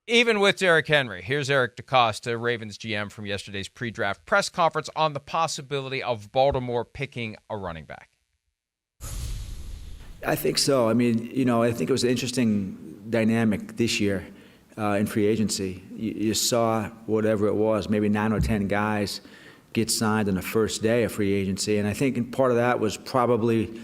Even with Derrick Henry, here's Eric DeCosta, Ravens GM, from yesterday's pre-draft press conference on the possibility of Baltimore picking a running back. I think so. I mean, I think it was an interesting dynamic this year in free agency. You saw whatever it was, maybe 9 or 10 guys get signed on the first day of free agency. And I think part of that was probably,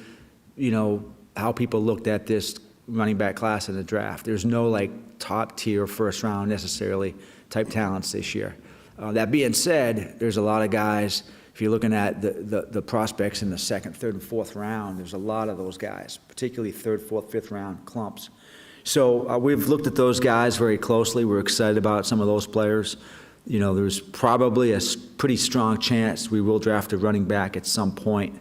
how people looked at this running back class in the draft. There's no top tier first round necessarily type talents this year. That being said, there's a lot of guys. If you're looking at the prospects in the second, third, and fourth round, there's a lot of those guys, particularly third, fourth, fifth round clumps. So we've looked at those guys very closely. We're excited about some of those players. There's probably a pretty strong chance we will draft a running back at some point,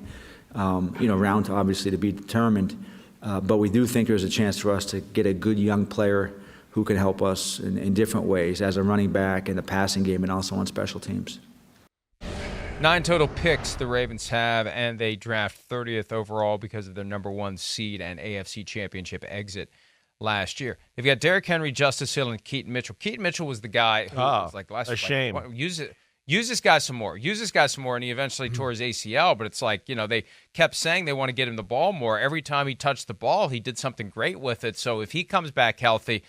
round obviously to be determined. But we do think there's a chance for us to get a good young player who can help us in different ways as a running back in the passing game and also on special teams. 9 total picks the Ravens have, and they draft 30th overall because of their number 1 seed and AFC Championship exit last year. They've got Derrick Henry, Justice Hill, and Keaton Mitchell. Keaton Mitchell was the guy who was last a shame. Use this guy some more. Use this guy some more, and he eventually tore his ACL, but it's they kept saying they want to get him the ball more. Every time he touched the ball, he did something great with it. So if he comes back healthy,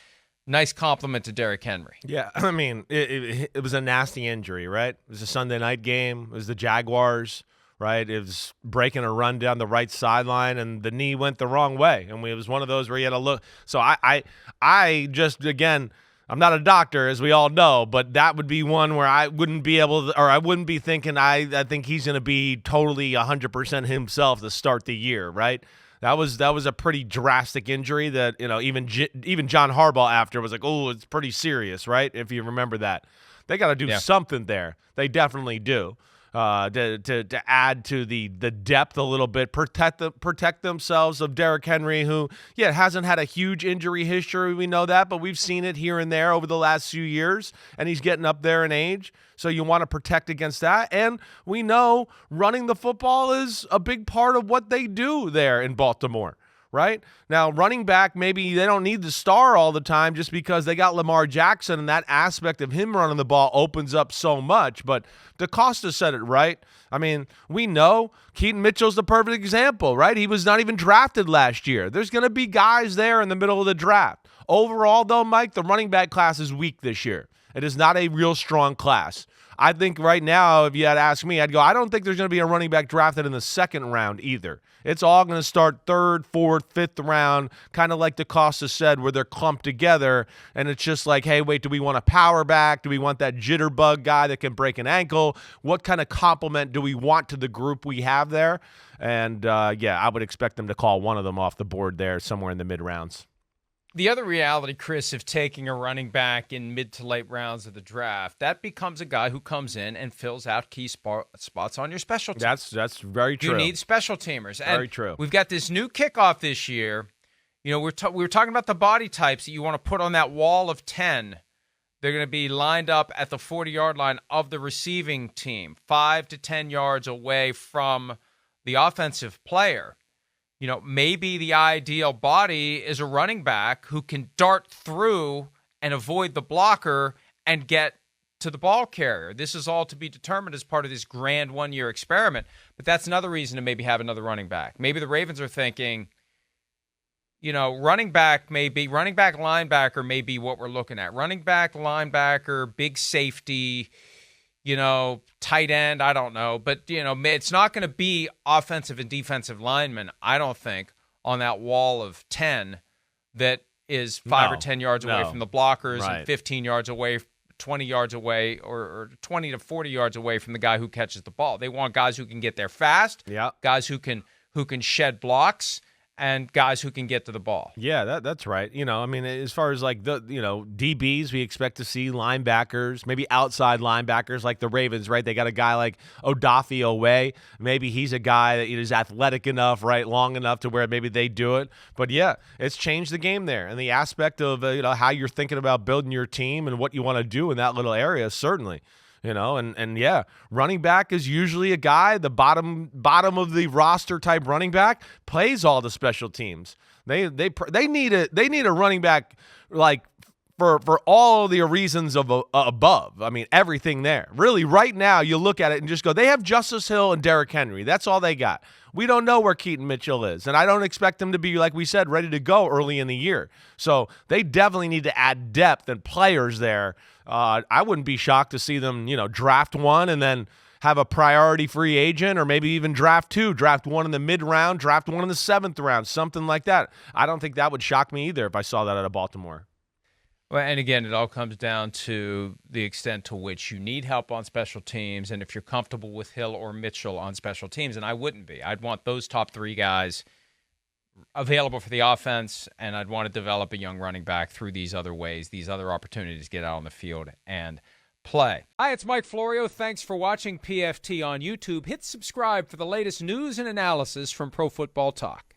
nice compliment to Derrick Henry. Yeah, I mean, it was a nasty injury, right? It was a Sunday night game. It was the Jaguars, right? It was breaking a run down the right sideline, and the knee went the wrong way. And it was one of those where you had to look. So I just, again, I'm not a doctor, as we all know, but that would be one where I wouldn't be able to, or I wouldn't be thinking I think he's going to be totally 100% himself to start the year, right? That was a pretty drastic injury that, even John Harbaugh after was like, oh, it's pretty serious, right? If you remember that. They got to do something there. They definitely do. To add to the depth a little bit, protect themselves of Derrick Henry, who, hasn't had a huge injury history. We know that, but we've seen it here and there over the last few years, and he's getting up there in age. So you want to protect against that. And we know running the football is a big part of what they do there in Baltimore. Right? Now, running back, maybe they don't need the star all the time just because they got Lamar Jackson, and that aspect of him running the ball opens up so much. But DeCosta said it right. I mean, we know Keaton Mitchell's the perfect example, right? He was not even drafted last year. There's going to be guys there in the middle of the draft. Overall, though, Mike, the running back class is weak this year. It is not a real strong class. I think right now, if you had to ask me, I'd go, I don't think there's going to be a running back drafted in the second round either. It's all going to start third, fourth, fifth round, kind of like DeCosta said, where they're clumped together, and it's just like, hey, wait, do we want a power back? Do we want that jitterbug guy that can break an ankle? What kind of complement do we want to the group we have there? And, I would expect them to call one of them off the board there somewhere in the mid-rounds. The other reality, Chris, of taking a running back in mid to late rounds of the draft, that becomes a guy who comes in and fills out key spots on your special teams. That's very true. You need special teamers. Very true. We've got this new kickoff this year. We were talking about the body types that you want to put on that wall of 10. They're going to be lined up at the 40-yard line of the receiving team, 5 to 10 yards away from the offensive player. Maybe the ideal body is a running back who can dart through and avoid the blocker and get to the ball carrier. This is all to be determined as part of this grand one-year experiment. But that's another reason to maybe have another running back. Maybe the Ravens are thinking, running back, linebacker may be what we're looking at. Running back, linebacker, big safety, tight end, I don't know. But, it's not going to be offensive and defensive linemen, I don't think, on that wall of 10 that is 5 or 10 yards away from the blockers and 15 yards away, 20 yards away, or 20 to 40 yards away from the guy who catches the ball. They want guys who can get there fast, guys who can shed blocks, and guys who can get to the ball. Yeah, that's right. As far as like the, DBs, we expect to see linebackers, maybe outside linebackers like the Ravens, right? They got a guy like Odafe Owe. Maybe he's a guy that is athletic enough, right, long enough to where maybe they do it. But yeah, it's changed the game there. And the aspect of, how you're thinking about building your team and what you want to do in that little area, certainly. Running back is usually a guy, the bottom of the roster type running back plays all the special teams. They need a running back like for all the reasons of above. I mean, everything there. Really, right now, you look at it and just go, they have Justice Hill and Derrick Henry. That's all they got. We don't know where Keaton Mitchell is, and I don't expect them to be, like we said, ready to go early in the year. So they definitely need to add depth and players there. I wouldn't be shocked to see them, draft one and then have a priority free agent, or maybe even draft two, draft one in the mid-round, draft one in the 7th round, something like that. I don't think that would shock me either if I saw that out of Baltimore. Well, and again, it all comes down to the extent to which you need help on special teams, and if you're comfortable with Hill or Mitchell on special teams, and I wouldn't be. I'd want those top 3 guys available for the offense, and I'd want to develop a young running back through these other ways, these other opportunities to get out on the field and play. Hi, it's Mike Florio. Thanks for watching PFT on YouTube. Hit subscribe for the latest news and analysis from Pro Football Talk.